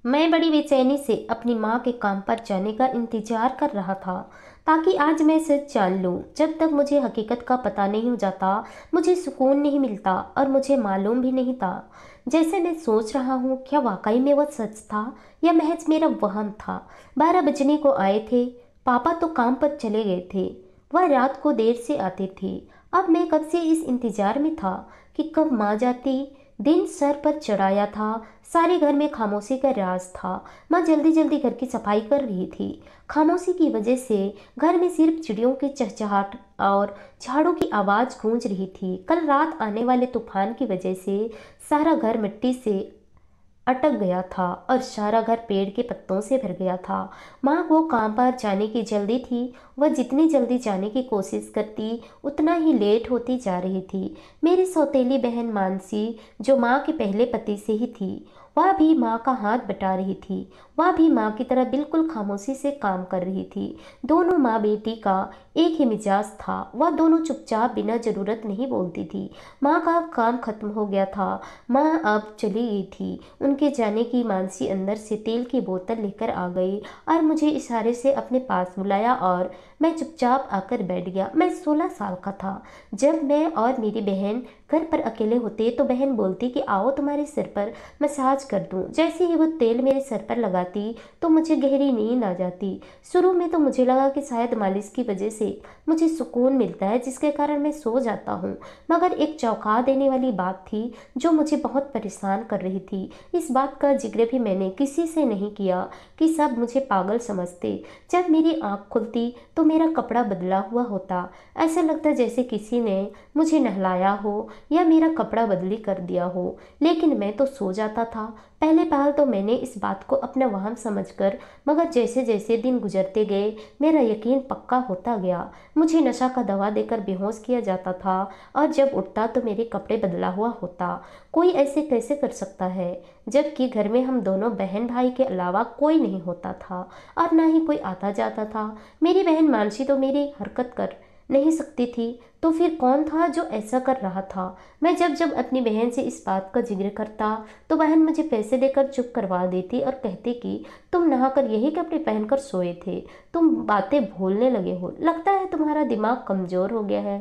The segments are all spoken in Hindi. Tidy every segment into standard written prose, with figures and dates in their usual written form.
मैं बड़ी बेचैनी से अपनी माँ के काम पर जाने का इंतजार कर रहा था ताकि आज मैं सच जान लूं। जब तक मुझे हकीकत का पता नहीं हो जाता मुझे सुकून नहीं मिलता और मुझे मालूम भी नहीं था। जैसे मैं सोच रहा हूँ, क्या वाकई में वह सच था या महज मेरा वहम था। 12 बजने को आए थे। पापा तो काम पर चले गए थे। वह रात को देर से आते थे। अब मैं कब से इस इंतजार में था कि कब माँ जाती। दिन सर पर चढ़ाया था। सारे घर में खामोशी का राज था। माँ जल्दी जल्दी घर की सफाई कर रही थी। खामोशी की वजह से घर में सिर्फ चिड़ियों की चहचहाट और झाड़ू की आवाज़ गूंज रही थी। कल रात आने वाले तूफान की वजह से सारा घर मिट्टी से अटक गया था और सारा घर पेड़ के पत्तों से भर गया था। माँ को काम पर जाने की जल्दी थी। वह जितनी जल्दी जाने की कोशिश करती उतना ही लेट होती जा रही थी। मेरी सौतेली बहन मानसी, जो माँ के पहले पति से ही थी, वह भी माँ का हाथ बटा रही थी। वह भी माँ की तरह बिल्कुल खामोशी से काम कर रही थी। दोनों माँ बेटी का एक ही मिजाज था। वह दोनों चुपचाप बिना जरूरत नहीं बोलती थी। माँ का काम खत्म हो गया था। माँ अब चली गई थी। उनके जाने की मानसी अंदर से तेल की बोतल लेकर आ गई और मुझे इशारे से अपने पास बुलाया और मैं चुपचाप आकर बैठ गया। मैं 16 साल का था। जब मैं और मेरी बहन घर पर अकेले होते तो बहन बोलती कि आओ तुम्हारे सिर पर मसाज कर दूं। जैसे ही वो तेल मेरे सर पर लगाती तो मुझे गहरी नींद आ जाती। शुरू में तो मुझे लगा कि शायद मालिश की वजह से मुझे सुकून मिलता है, जिसके कारण मैं सो जाता हूँ। मगर एक चौंका देने वाली बात थी जो मुझे बहुत परेशान कर रही थी। इस बात का जिक्र भी मैंने किसी से नहीं किया कि सब मुझे पागल समझते। जब मेरी आँख खुलती तो मेरा कपड़ा बदला हुआ होता। ऐसा लगता जैसे किसी ने मुझे नहलाया हो या मेरा कपड़ा बदली कर दिया हो। लेकिन मैं तो सो जाता था। पहले पहल तो मैंने इस बात को अपना वहम समझकर, मगर जैसे जैसे दिन गुजरते गए मेरा यकीन पक्का होता गया। मुझे नशा का दवा देकर बेहोश किया जाता था और जब उठता तो मेरे कपड़े बदला हुआ होता। कोई ऐसे कैसे कर सकता है, जबकि घर में हम दोनों बहन भाई के अलावा कोई नहीं होता था और ना ही कोई आता जाता था। मेरी बहन मानसी तो मेरी हरकत कर नहीं सकती थी, तो फिर कौन था जो ऐसा कर रहा था। मैं जब जब अपनी बहन से इस बात का जिक्र करता तो बहन मुझे पैसे देकर चुप करवा देती और कहती कि तुम नहाकर यही कपड़े पहनकर सोए थे, तुम बातें भूलने लगे हो, लगता है तुम्हारा दिमाग कमजोर हो गया है,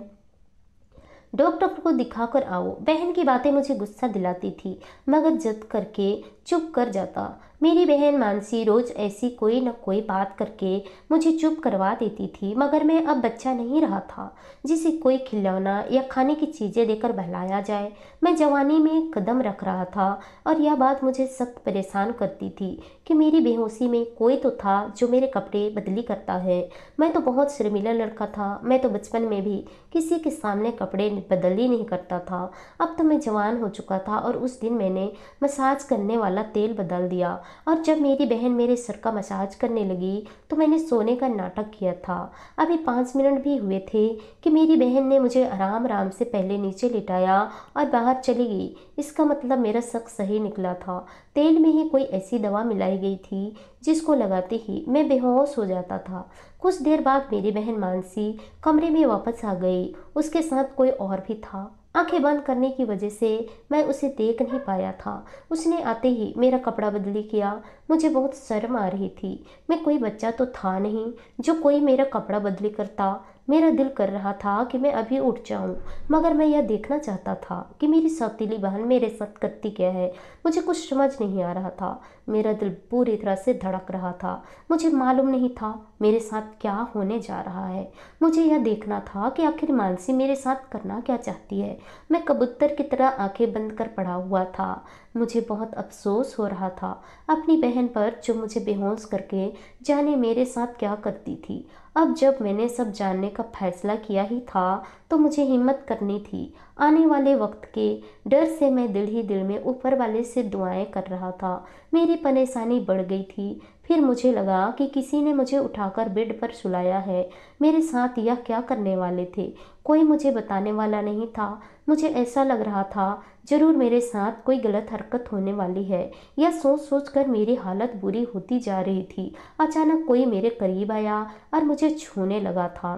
डॉक्टर को दिखाकर आओ। बहन की बातें मुझे गुस्सा दिलाती थी, मगर जिद करके चुप कर जाता। मेरी बहन मानसी रोज ऐसी कोई न कोई बात करके मुझे चुप करवा देती थी, मगर मैं अब बच्चा नहीं रहा था जिसे कोई खिलौना या खाने की चीज़ें देकर बहलाया जाए। मैं जवानी में कदम रख रहा था और यह बात मुझे सख्त परेशान करती थी कि मेरी बेहोशी में कोई तो था जो मेरे कपड़े बदली करता है। मैं तो बहुत शर्मीला लड़का था। मैं तो बचपन में भी किसी के सामने कपड़े बदल ही नहीं करता था। अब तो मैं जवान हो चुका था और उस दिन मैंने मसाज करने वाला तेल बदल दिया और जब मेरी बहन मेरे सर का मसाज करने लगी तो मैंने सोने का नाटक किया था। अभी 5 मिनट भी हुए थे कि मेरी बहन ने मुझे आराम आराम से पहले नीचे लिटाया और बाहर चली गई। इसका मतलब मेरा शक सही निकला था। तेल में ही कोई ऐसी दवा मिलाई गई थी जिसको लगाते ही मैं बेहोश हो जाता था। कुछ देर बाद मेरी बहन मानसी कमरे में वापस आ गई। उसके साथ कोई और भी था। आंखें बंद करने की वजह से मैं उसे देख नहीं पाया था। उसने आते ही मेरा कपड़ा बदली किया। मुझे बहुत शर्म आ रही थी। मैं कोई बच्चा तो था नहीं जो कोई मेरा कपड़ा बदली करता। मेरा दिल कर रहा था कि मैं अभी उठ जाऊं, मगर मैं यह देखना चाहता था कि मेरी सौतीली बहन मेरे साथ करती क्या है। मुझे कुछ समझ नहीं आ रहा था। मेरा दिल पूरी तरह से धड़क रहा था। मुझे मालूम नहीं था मेरे साथ क्या होने जा रहा है। मुझे यह देखना था कि आखिर मानसी मेरे साथ करना क्या चाहती है। मैं कबूतर की तरह आंखें बंद कर पड़ा हुआ था। मुझे बहुत अफसोस हो रहा था अपनी बहन पर, जो मुझे बेहोश करके जाने मेरे साथ क्या करती थी। अब जब मैंने सब जानने का फैसला किया ही था तो मुझे हिम्मत करनी थी। आने वाले वक्त के डर से मैं दिल ही दिल में ऊपर वाले से दुआएं कर रहा था। मेरी परेशानी बढ़ गई थी। फिर मुझे लगा कि किसी ने मुझे उठाकर बेड पर सुलाया है। मेरे साथ यह क्या करने वाले थे, कोई मुझे बताने वाला नहीं था। मुझे ऐसा लग रहा था जरूर मेरे साथ कोई गलत हरकत होने वाली है। यह सोच सोच कर मेरी हालत बुरी होती जा रही थी। अचानक कोई मेरे करीब आया और मुझे छूने लगा था।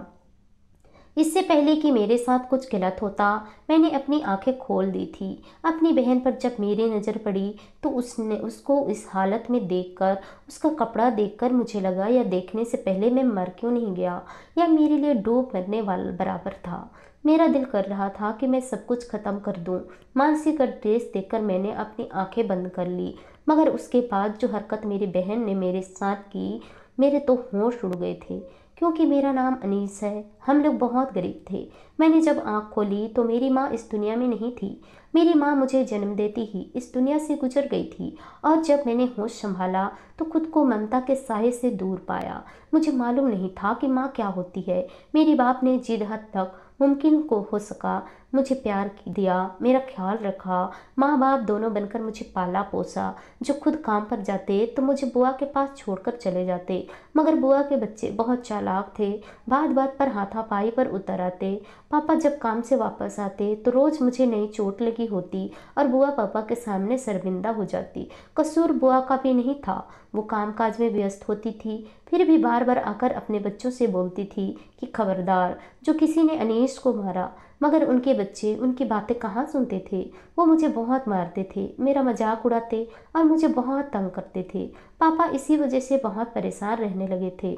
इससे पहले कि मेरे साथ कुछ गलत होता, मैंने अपनी आंखें खोल दी थी। अपनी बहन पर जब मेरी नज़र पड़ी तो उसने उसको इस हालत में देखकर, उसका कपड़ा देखकर मुझे लगा यह देखने से पहले मैं मर क्यों नहीं गया, या मेरे लिए डूब मरने वाला बराबर था। मेरा दिल कर रहा था कि मैं सब कुछ ख़त्म कर दूं। मानसी का ड्रेस देखकर मैंने अपनी आंखें बंद कर ली, मगर उसके बाद जो हरकत मेरी बहन ने मेरे साथ की, मेरे तो होश उड़ गए थे। क्योंकि मेरा नाम अनीस है, हम लोग बहुत गरीब थे। मैंने जब आँख खोली तो मेरी माँ इस दुनिया में नहीं थी। मेरी माँ मुझे जन्म देती ही इस दुनिया से गुजर गई थी, और जब मैंने होश संभाला तो खुद को ममता के साये से दूर पाया। मुझे मालूम नहीं था कि माँ क्या होती है। मेरे बाप ने जिद हद तक मुमकिन को हो सका मुझे प्यार दिया, मेरा ख्याल रखा। माँ बाप दोनों बनकर मुझे पाला पोसा। जो खुद काम पर जाते तो मुझे बुआ के पास छोड़कर चले जाते, मगर बुआ के बच्चे बहुत चालाक थे। बात बात पर हाथापाई पर उतर आते। पापा जब काम से वापस आते तो रोज़ मुझे नई चोट लगी होती और बुआ पापा के सामने शर्मिंदा हो जाती। कसूर बुआ का भी नहीं था, वो कामकाज में व्यस्त होती थी। फिर भी बार बार आकर अपने बच्चों से बोलती थी कि खबरदार, जो किसी ने अनीश को मारा। मगर उनके बच्चे उनकी बातें कहाँ सुनते थे। वो मुझे बहुत मारते थे, मेरा मजाक उड़ाते और मुझे बहुत तंग करते थे। पापा इसी वजह से बहुत परेशान रहने लगे थे।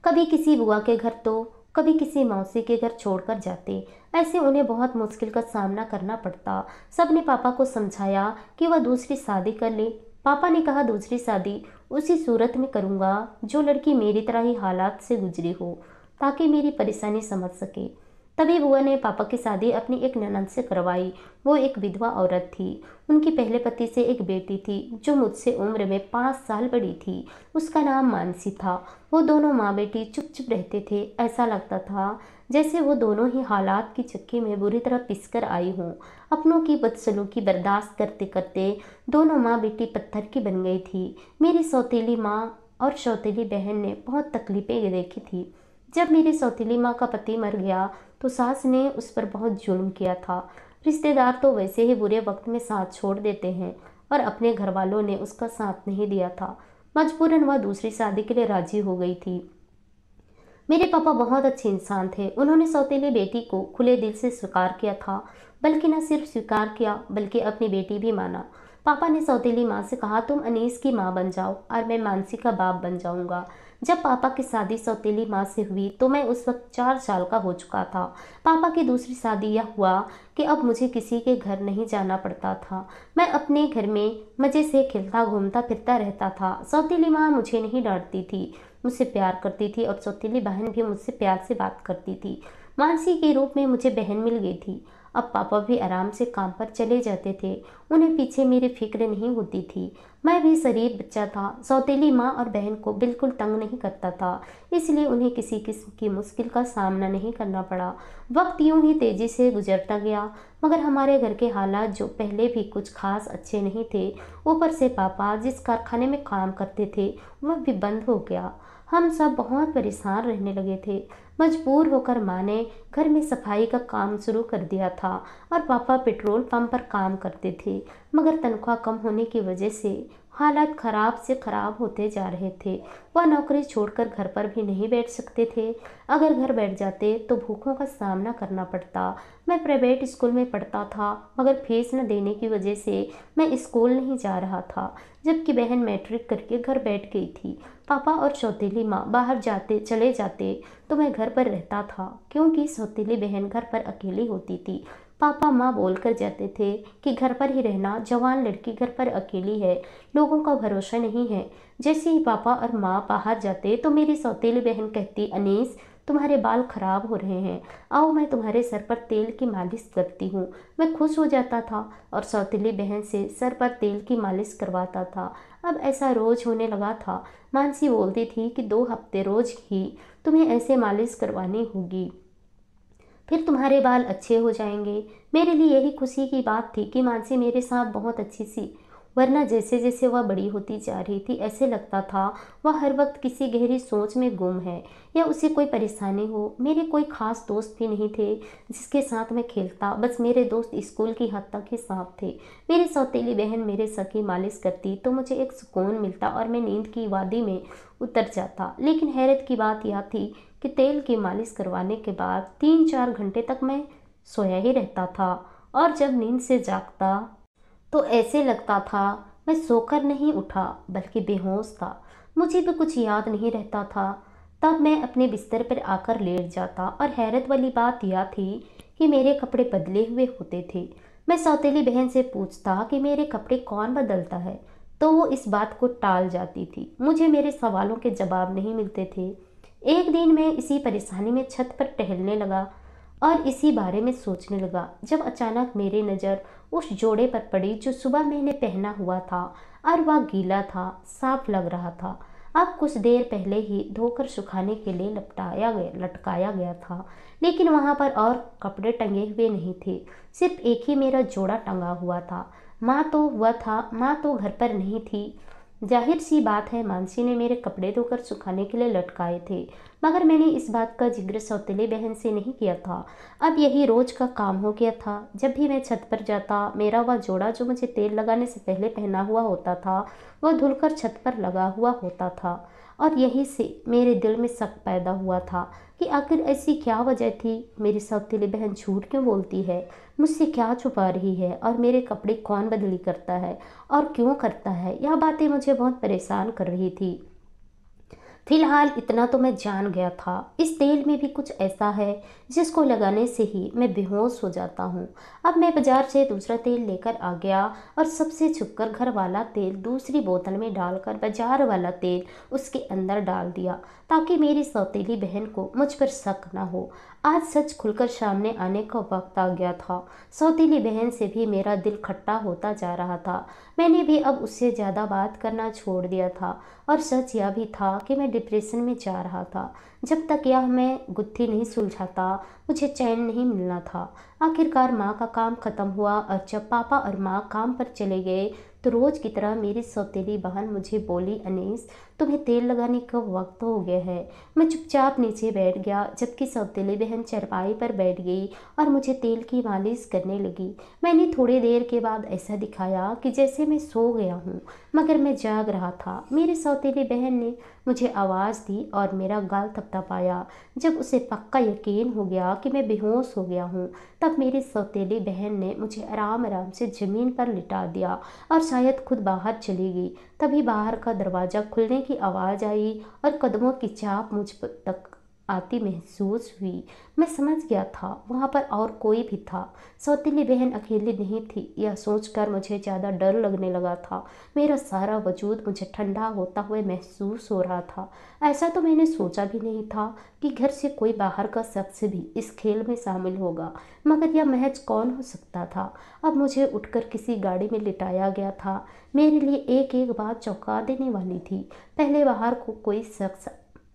कभी किसी बुआ के घर तो कभी किसी मौसी के घर छोड़कर जाते। ऐसे उन्हें बहुत मुश्किल का सामना करना पड़ता। सबने पापा को समझाया कि वह दूसरी शादी कर ले। पापा ने कहा दूसरी शादी उसी सूरत में करूँगा जो लड़की मेरी तरह ही हालात से गुजरी हो, ताकि मेरी परेशानी समझ सके। तभी बुआ ने पापा की शादी अपनी एक ननद से करवाई। वो एक विधवा औरत थी। उनके पहले पति से एक बेटी थी जो मुझसे उम्र में 5 साल बड़ी थी। उसका नाम मानसी था। वो दोनों माँ बेटी चुप चुप रहते थे। ऐसा लगता था जैसे वो दोनों ही हालात की चक्की में बुरी तरह पिसकर आई हों। अपनों की बदसलूकी बर्दाश्त करते करते दोनों माँ बेटी पत्थर की बन गई थी। मेरी सौतेली माँ और सौतेली बहन ने बहुत तकलीफें देखी थी। जब मेरी सौतेली माँ का पति मर गया तो सास ने उस पर बहुत जुल्म किया था। रिश्तेदार तो वैसे ही बुरे वक्त में साथ छोड़ देते हैं, और अपने घर वालों ने उसका साथ नहीं दिया था। मजबूरन वह दूसरी शादी के लिए राजी हो गई थी। मेरे पापा बहुत अच्छे इंसान थे। उन्होंने सौतेली बेटी को खुले दिल से स्वीकार किया था, बल्कि न सिर्फ स्वीकार किया बल्कि अपनी बेटी भी माना। पापा ने सौतेली माँ से कहा तुम अनीस की माँ बन जाओ और मैं मानसी का बाप बन जाऊंगा। जब पापा की शादी सौतेली माँ से हुई तो मैं उस वक्त 4 साल का हो चुका था। पापा की दूसरी शादी यह हुआ कि अब मुझे किसी के घर नहीं जाना पड़ता था। मैं अपने घर में मज़े से खेलता घूमता फिरता रहता था। सौतेली माँ मुझे नहीं डांटती थी, मुझसे प्यार करती थी, और सौतेली बहन भी मुझसे प्यार से बात करती थी। मानसी के रूप में मुझे बहन मिल गई थी। अब पापा भी आराम से काम पर चले जाते थे। उन्हें पीछे मेरी फिक्र नहीं होती थी। मैं भी शरीफ बच्चा था। सौतेली माँ और बहन को बिल्कुल तंग नहीं करता था, इसलिए उन्हें किसी किस्म की मुश्किल का सामना नहीं करना पड़ा। वक्त यूं ही तेज़ी से गुजरता गया, मगर हमारे घर के हालात जो पहले भी कुछ खास अच्छे नहीं थे, ऊपर से पापा जिस कारखाने में काम करते थे वह भी बंद हो गया। हम सब बहुत परेशान रहने लगे थे। मजबूर होकर माँ ने घर में सफाई का काम शुरू कर दिया था, और पापा पेट्रोल पंप पर काम करते थे। मगर तनख्वाह कम होने की वजह से हालात खराब से खराब होते जा रहे थे। वह नौकरी छोड़कर घर पर भी नहीं बैठ सकते थे। अगर घर बैठ जाते तो भूखों का सामना करना पड़ता। मैं प्राइवेट स्कूल में पढ़ता था, मगर फीस न देने की वजह से मैं स्कूल नहीं जा रहा था, जबकि बहन मैट्रिक करके घर बैठ गई थी। पापा और सौतेली माँ बाहर चले जाते तो मैं घर पर रहता था, क्योंकि सौतेली बहन घर पर अकेली होती थी। पापा माँ बोलकर जाते थे कि घर पर ही रहना, जवान लड़की घर पर अकेली है, लोगों का भरोसा नहीं है। जैसे ही पापा और माँ बाहर जाते तो मेरी सौतेली बहन कहती अनीस तुम्हारे बाल खराब हो रहे हैं, आओ मैं तुम्हारे सर पर तेल की मालिश करती हूँ। मैं खुश हो जाता था और सौतेली बहन से सर पर तेल की मालिश करवाता था। अब ऐसा रोज होने लगा था। मानसी बोलती थी कि 2 हफ्ते रोज ही तुम्हें ऐसे मालिश करवानी होगी, फिर तुम्हारे बाल अच्छे हो जाएंगे। मेरे लिए यही खुशी की बात थी कि मानसी मेरे साथ बहुत अच्छी सी वरना जैसे जैसे वह बड़ी होती जा रही थी ऐसे लगता था वह हर वक्त किसी गहरी सोच में गुम है या उसे कोई परेशानी हो। मेरे कोई खास दोस्त भी नहीं थे जिसके साथ मैं खेलता, बस मेरे दोस्त स्कूल की हद तक ही साफ थे। मेरी सौतेली बहन मेरे सर की मालिश करती तो मुझे एक सुकून मिलता और मैं नींद की वादी में उतर जाता। लेकिन हैरत की बात यह थी कि तेल की मालिश करवाने के बाद 3-4 घंटे तक मैं सोया ही रहता था और जब नींद से जागता तो ऐसे लगता था मैं सोकर नहीं उठा बल्कि बेहोश था। मुझे भी कुछ याद नहीं रहता था। तब मैं अपने बिस्तर पर आकर लेट जाता और हैरत वाली बात यह थी कि मेरे कपड़े बदले हुए होते थे। मैं सौतेली बहन से पूछता कि मेरे कपड़े कौन बदलता है तो वो इस बात को टाल जाती थी। मुझे मेरे सवालों के जवाब नहीं मिलते थे। एक दिन मैं इसी परेशानी में छत पर टहलने लगा और इसी बारे में सोचने लगा जब अचानक मेरी नज़र उस जोड़े पर पड़ी जो सुबह मैंने पहना हुआ था और वह गीला था, साफ लग रहा था। अब कुछ देर पहले ही धोकर सुखाने के लिए लटकाया गया था, लेकिन वहाँ पर और कपड़े टंगे हुए नहीं थे, सिर्फ एक ही मेरा जोड़ा टंगा हुआ था। माँ तो घर पर नहीं थी। जाहिर सी बात है मानसी ने मेरे कपड़े धोकर सुखाने के लिए लटकाए थे, मगर मैंने इस बात का जिक्र सौतेली बहन से नहीं किया था। अब यही रोज का काम हो गया था। जब भी मैं छत पर जाता मेरा वह जोड़ा जो मुझे तेल लगाने से पहले पहना हुआ होता था वह धुलकर छत पर लगा हुआ होता था और यहीं से मेरे दिल में शक पैदा हुआ था कि आखिर ऐसी क्या वजह थी। मेरी सौतेली बहन झूठ क्यों बोलती है, मुझसे क्या छुपा रही है और मेरे कपड़े कौन बदली करता है और क्यों करता है। यह बातें मुझे बहुत परेशान कर रही थी। फिलहाल इतना तो मैं जान गया था, इस तेल में भी कुछ ऐसा है जिसको लगाने से ही मैं बेहोश हो जाता हूँ। अब मैं बाजार से दूसरा तेल लेकर आ गया और सबसे छुपकर घर वाला तेल दूसरी बोतल में डालकर बाजार वाला तेल उसके अंदर डाल दिया ताकि मेरी सौतेली बहन को मुझ पर शक न हो। आज सच खुलकर सामने आने का वक्त आ गया था। सौतेली बहन से भी मेरा दिल खट्टा होता जा रहा था। मैंने भी अब उससे ज़्यादा बात करना छोड़ दिया था और सच यह भी था कि मैं डिप्रेशन में जा रहा था। जब तक यह मैं गुत्थी नहीं सुलझाता मुझे चैन नहीं मिलना था। आखिरकार माँ का काम खत्म हुआ और जब पापा और माँ काम पर चले गए तो रोज की तरह मेरी सौतेली बहन मुझे बोली, अनीस तुम्हें तेल लगाने का वक्त हो गया है। मैं चुपचाप नीचे बैठ गया जबकि सौतेली बहन चारपाई पर बैठ गई और मुझे तेल की मालिश करने लगी। मैंने थोड़ी देर के बाद ऐसा दिखाया कि जैसे मैं सो गया हूँ मगर मैं जाग रहा था। मेरी सौतेली बहन ने मुझे आवाज़ दी और मेरा गाल थपथपाया। जब उसे पक्का यकीन हो गया कि मैं बेहोश हो गया हूँ तब मेरी सौतेली बहन ने मुझे आराम आराम से ज़मीन पर लिटा दिया और शायद खुद बाहर चली गई। तभी बाहर का दरवाज़ा खुलने की आवाज़ आई और कदमों की चाप मुझ तक आती महसूस हुई। मैं समझ गया था वहाँ पर और कोई भी था। सौतेली बहन अकेली नहीं थी, यह सोचकर मुझे ज़्यादा डर लगने लगा था। मेरा सारा वजूद मुझे ठंडा होता हुए महसूस हो रहा था। ऐसा तो मैंने सोचा भी नहीं था कि घर से कोई बाहर का शख्स भी इस खेल में शामिल होगा, मगर यह महज कौन हो सकता था। अब मुझे उठकर किसी गाड़ी में लिटाया गया था। मेरे लिए एक एक बात चौंका देने वाली थी। पहले बाहर को कोई शख्स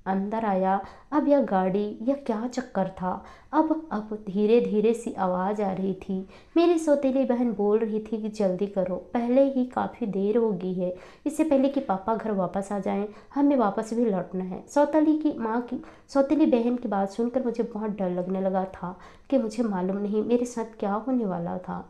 अंदर आया, अब यह गाड़ी, यह क्या चक्कर था। अब धीरे धीरे सी आवाज़ आ रही थी। मेरी सौतेली बहन बोल रही थी कि जल्दी करो, पहले ही काफ़ी देर हो गई है, इससे पहले कि पापा घर वापस आ जाएं, हमें वापस भी लौटना है। सौतेली बहन की बात सुनकर मुझे बहुत डर लगने लगा था कि मुझे मालूम नहीं मेरे साथ क्या होने वाला था।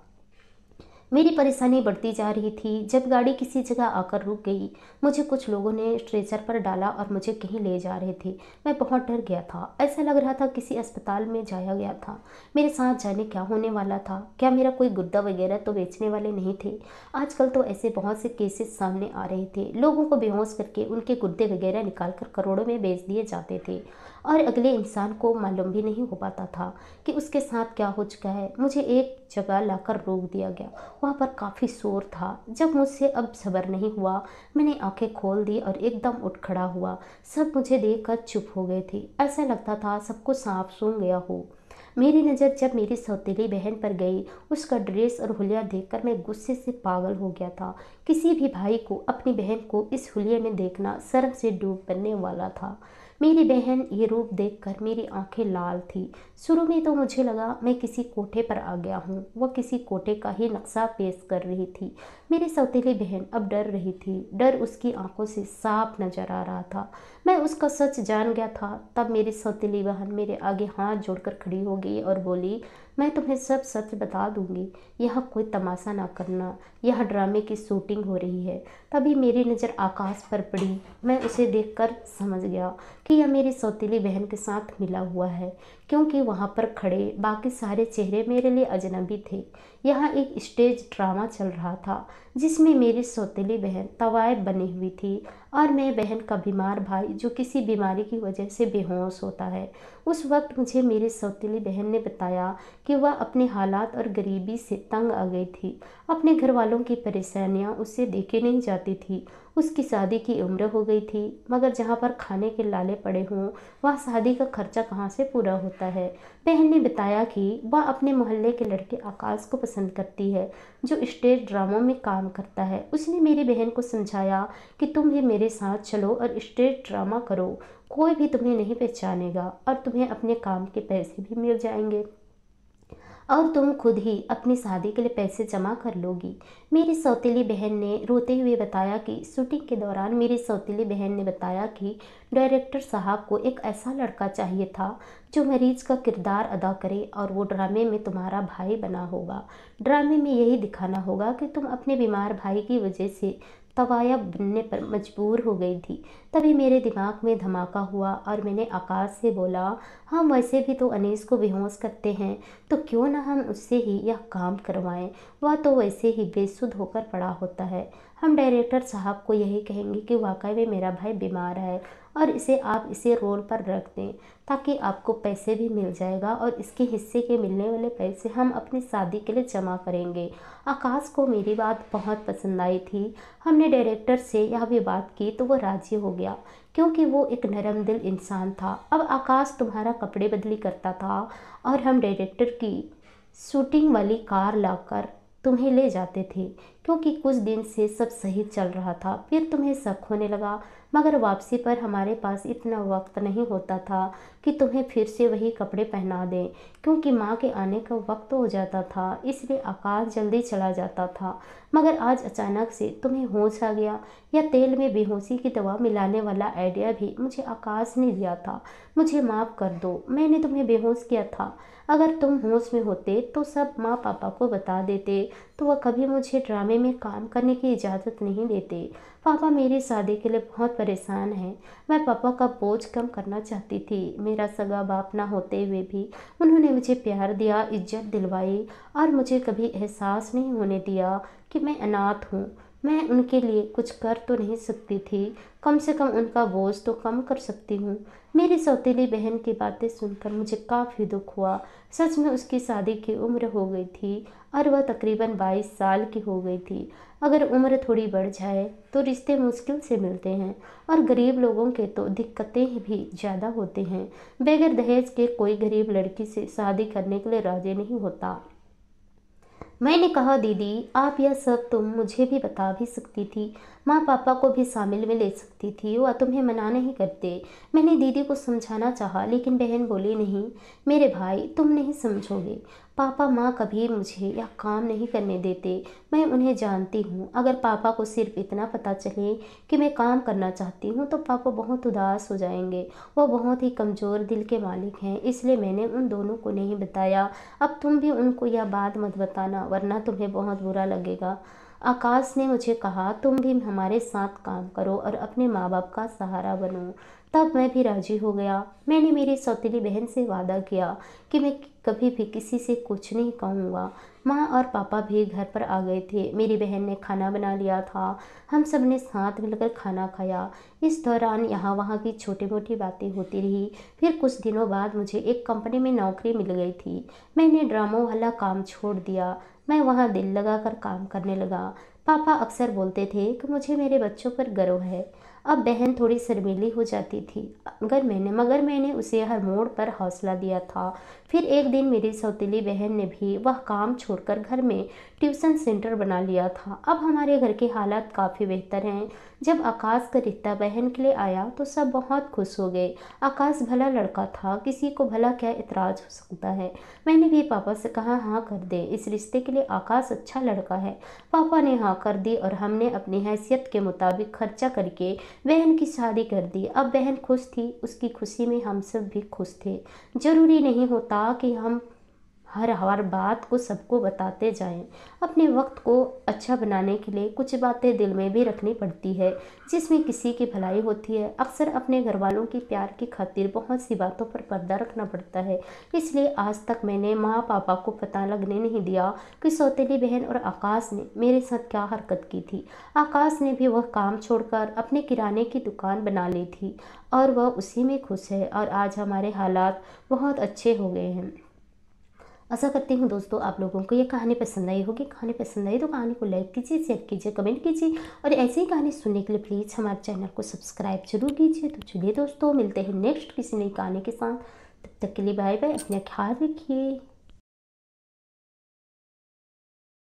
मेरी परेशानी बढ़ती जा रही थी जब गाड़ी किसी जगह आकर रुक गई। मुझे कुछ लोगों ने स्ट्रेचर पर डाला और मुझे कहीं ले जा रहे थे। मैं बहुत डर गया था, ऐसा लग रहा था किसी अस्पताल में जाया गया था। मेरे साथ जाने क्या होने वाला था, क्या मेरा कोई गुर्दा वगैरह तो बेचने वाले नहीं थे। आजकल तो ऐसे बहुत से केसेस सामने आ रहे थे, लोगों को बेहोश करके उनके गुर्दे वगैरह निकाल कर करोड़ों में बेच दिए जाते थे और अगले इंसान को मालूम भी नहीं हो पाता था कि उसके साथ क्या हो चुका है। मुझे एक जगह लाकर रोक दिया गया, वहाँ पर काफ़ी शोर था। जब मुझसे अब सब्र नहीं हुआ मैंने आंखें खोल दी और एकदम उठ खड़ा हुआ। सब मुझे देखकर चुप हो गए थे, ऐसा लगता था सबको सांप सूंघ गया हो। मेरी नज़र जब मेरी सौतेली बहन पर गई, उसका ड्रेस और हुलिया देखकर मैं गुस्से से पागल हो गया था। किसी भी भाई को अपनी बहन को इस हुलिये में देखना शर्म से डूब बनने वाला था। मेरी बहन ये रूप देखकर मेरी आंखें लाल थी। शुरू में तो मुझे लगा मैं किसी कोठे पर आ गया हूँ। वह किसी कोठे का ही नक्शा पेश कर रही थी। मेरी सौतेली बहन अब डर रही थी। डर उसकी आंखों से साफ नजर आ रहा था। मैं उसका सच जान गया था। तब मेरी सौतेली बहन मेरे आगे हाथ जोड़कर खड़ी हो गई और बोली, मैं तुम्हें सब सच बता दूंगी। यह कोई तमाशा ना करना। यह ड्रामे की शूटिंग हो रही है। तभी मेरी नज़र आकाश पर पड़ी। मैं उसे देखकर समझ गया कि यह मेरी सौतेली बहन के साथ मिला हुआ है, क्योंकि वहाँ पर खड़े बाकी सारे चेहरे मेरे लिए अजनबी थे। यहाँ एक स्टेज ड्रामा चल रहा था जिसमें मेरी सौतेली बहन तवायब बनी हुई थी और मैं बहन का बीमार भाई जो किसी बीमारी की वजह से बेहोश होता है। उस वक्त मुझे मेरी सौतेली बहन ने बताया कि वह अपने हालात और गरीबी से तंग आ गई थी। अपने घर वालों की परेशानियां उससे देखी नहीं जाती थी। उसकी शादी की उम्र हो गई थी, मगर जहाँ पर खाने के लाले पड़े हों वहाँ शादी का खर्चा कहाँ से पूरा होता है। बहन ने बताया कि वह अपने मोहल्ले के लड़के आकाश को पसंद करती है जो स्टेज ड्रामों में काम करता है। उसने मेरी बहन को समझाया कि तुम भी मेरे साथ चलो और स्टेज ड्रामा करो। कोई भी तुम्हें नहीं पहचानेगा और तुम्हें अपने काम के पैसे भी मिल जाएंगे और तुम खुद ही अपनी शादी के लिए पैसे जमा कर लोगी। मेरी सौतेली बहन ने रोते हुए बताया कि शूटिंग के दौरान मेरी सौतेली बहन ने बताया कि डायरेक्टर साहब को एक ऐसा लड़का चाहिए था जो मरीज का किरदार अदा करे और वो ड्रामे में तुम्हारा भाई बना होगा। ड्रामे में यही दिखाना होगा कि तुम अपने बीमार भाई की वजह से तवायब बनने पर मजबूर हो गई थी। तभी मेरे दिमाग में धमाका हुआ और मैंने आकाश से बोला, हम वैसे भी तो अनीस को बेहोश करते हैं, तो क्यों ना हम उससे ही यह काम करवाएं। वह तो वैसे ही बेसुध होकर पड़ा होता है। हम डायरेक्टर साहब को यही कहेंगे कि वाकई में मेरा भाई बीमार है और इसे रोल पर रख दें, ताकि आपको पैसे भी मिल जाएगा और इसके हिस्से के मिलने वाले पैसे हम अपनी शादी के लिए जमा करेंगे। आकाश को मेरी बात बहुत पसंद आई थी। हमने डायरेक्टर से यह भी बात की तो वह राजी हो गया, क्योंकि वो एक नरम दिल इंसान था। अब आकाश तुम्हारा कपड़े बदली करता था और हम डायरेक्टर की शूटिंग वाली कार लाकर तुम्हें ले जाते थे, क्योंकि कुछ दिन से सब सही चल रहा था। फिर तुम्हें शक होने लगा, मगर वापसी पर हमारे पास इतना वक्त नहीं होता था कि तुम्हें फिर से वही कपड़े पहना दें, क्योंकि माँ के आने का वक्त हो जाता था। इसलिए आकाश जल्दी चला जाता था। मगर आज अचानक से तुम्हें होश आ गया। यह तेल में बेहोशी की दवा मिलाने वाला आइडिया भी मुझे आकाश ने दिया था। मुझे माफ़ कर दो, मैंने तुम्हें बेहोश किया था। अगर तुम होश में होते तो सब माँ पापा को बता देते, तो वह कभी मुझे ड्रामे में काम करने की इजाज़त नहीं देते। पापा मेरी शादी के लिए बहुत परेशान हैं। मैं पापा का बोझ कम करना चाहती थी। मेरा सगा बाप ना होते हुए भी उन्होंने मुझे प्यार दिया, इज्जत दिलवाई और मुझे कभी एहसास नहीं होने दिया कि मैं अनाथ हूँ। मैं उनके लिए कुछ कर तो नहीं सकती थी, कम से कम उनका बोझ तो कम कर सकती हूँ। मेरी सौतेली बहन की बातें सुनकर मुझे काफ़ी दुख हुआ। सच में उसकी शादी की उम्र हो गई थी और वह तकरीबन 22 साल की हो गई थी। अगर उम्र थोड़ी बढ़ जाए तो रिश्ते मुश्किल से मिलते हैं और गरीब लोगों के तो दिक्कतें भी ज़्यादा होते हैं। बगैर दहेज के कोई गरीब लड़की से शादी करने के लिए राजी नहीं होता। मैंने कहा, दीदी आप यह सब तुम मुझे भी बता भी सकती थी, माँ पापा को भी शामिल में ले सकती थी, वह तुम्हें मना नहीं करते। मैंने दीदी को समझाना चाहा, लेकिन बहन बोली, नहीं मेरे भाई, तुम नहीं समझोगे। पापा माँ कभी मुझे यह काम नहीं करने देते। मैं उन्हें जानती हूँ। अगर पापा को सिर्फ इतना पता चले कि मैं काम करना चाहती हूँ तो पापा बहुत उदास हो जाएंगे। वो बहुत ही कमज़ोर दिल के मालिक हैं, इसलिए मैंने उन दोनों को नहीं बताया। अब तुम भी उनको यह बात मत बताना, वरना तुम्हें बहुत बुरा लगेगा। आकाश ने मुझे कहा, तुम भी हमारे साथ काम करो और अपने माँ बाप का सहारा बनो। तब मैं भी राजी हो गया। मैंने मेरी सौतेली बहन से वादा किया कि मैं कभी भी किसी से कुछ नहीं कहूँगा। माँ और पापा भी घर पर आ गए थे। मेरी बहन ने खाना बना लिया था। हम सब ने साथ मिलकर खाना खाया। इस दौरान यहाँ वहाँ की छोटी मोटी बातें होती रही। फिर कुछ दिनों बाद मुझे एक कंपनी में नौकरी मिल गई थी। मैंने ड्रामों वाला काम छोड़ दिया। मैं वहाँ दिल लगाकर काम करने लगा। पापा अक्सर बोलते थे कि मुझे मेरे बच्चों पर गर्व है। अब बहन थोड़ी शर्मीली हो जाती थी, मगर मैंने उसे हर मोड़ पर हौसला दिया था। फिर एक दिन मेरी सौतेली बहन ने भी वह काम छोड़कर घर में ट्यूशन सेंटर बना लिया था। अब हमारे घर के हालात काफ़ी बेहतर हैं। जब आकाश का रिश्ता बहन के लिए आया तो सब बहुत खुश हो गए। आकाश भला लड़का था, किसी को भला क्या इतराज़ हो सकता है। मैंने भी पापा से कहा हाँ कर दे, इस रिश्ते के लिए आकाश अच्छा लड़का है। पापा ने हाँ कर दी और हमने अपनी हैसियत के मुताबिक खर्चा करके बहन की शादी कर दी। अब बहन खुश थी, उसकी खुशी में हम सब भी खुश थे। ज़रूरी नहीं होता कि हम हर बात को सबको बताते जाएं। अपने वक्त को अच्छा बनाने के लिए कुछ बातें दिल में भी रखनी पड़ती है, जिसमें किसी की भलाई होती है। अक्सर अपने घर वालों की प्यार की खातिर बहुत सी बातों पर पर्दा रखना पड़ता है। इसलिए आज तक मैंने माँ पापा को पता लगने नहीं दिया कि सौतेली बहन और आकाश ने मेरे साथ क्या हरकत की थी। आकाश ने भी वह काम छोड़कर अपने किराने की दुकान बना ली थी और वह उसी में खुश है और आज हमारे हालात बहुत अच्छे हो गए हैं। आशा करती हूँ दोस्तों आप लोगों को ये कहानी पसंद आई होगी। कहानी पसंद आई तो कहानी को लाइक कीजिए, शेयर कीजिए, कमेंट कीजिए और ऐसी ही कहानी सुनने के लिए प्लीज़ हमारे चैनल को सब्सक्राइब जरूर कीजिए। तो चलिए दोस्तों मिलते हैं नेक्स्ट किसी नई कहानी के साथ। तब तक के लिए बाय बाय, अपना ख्याल रखिए।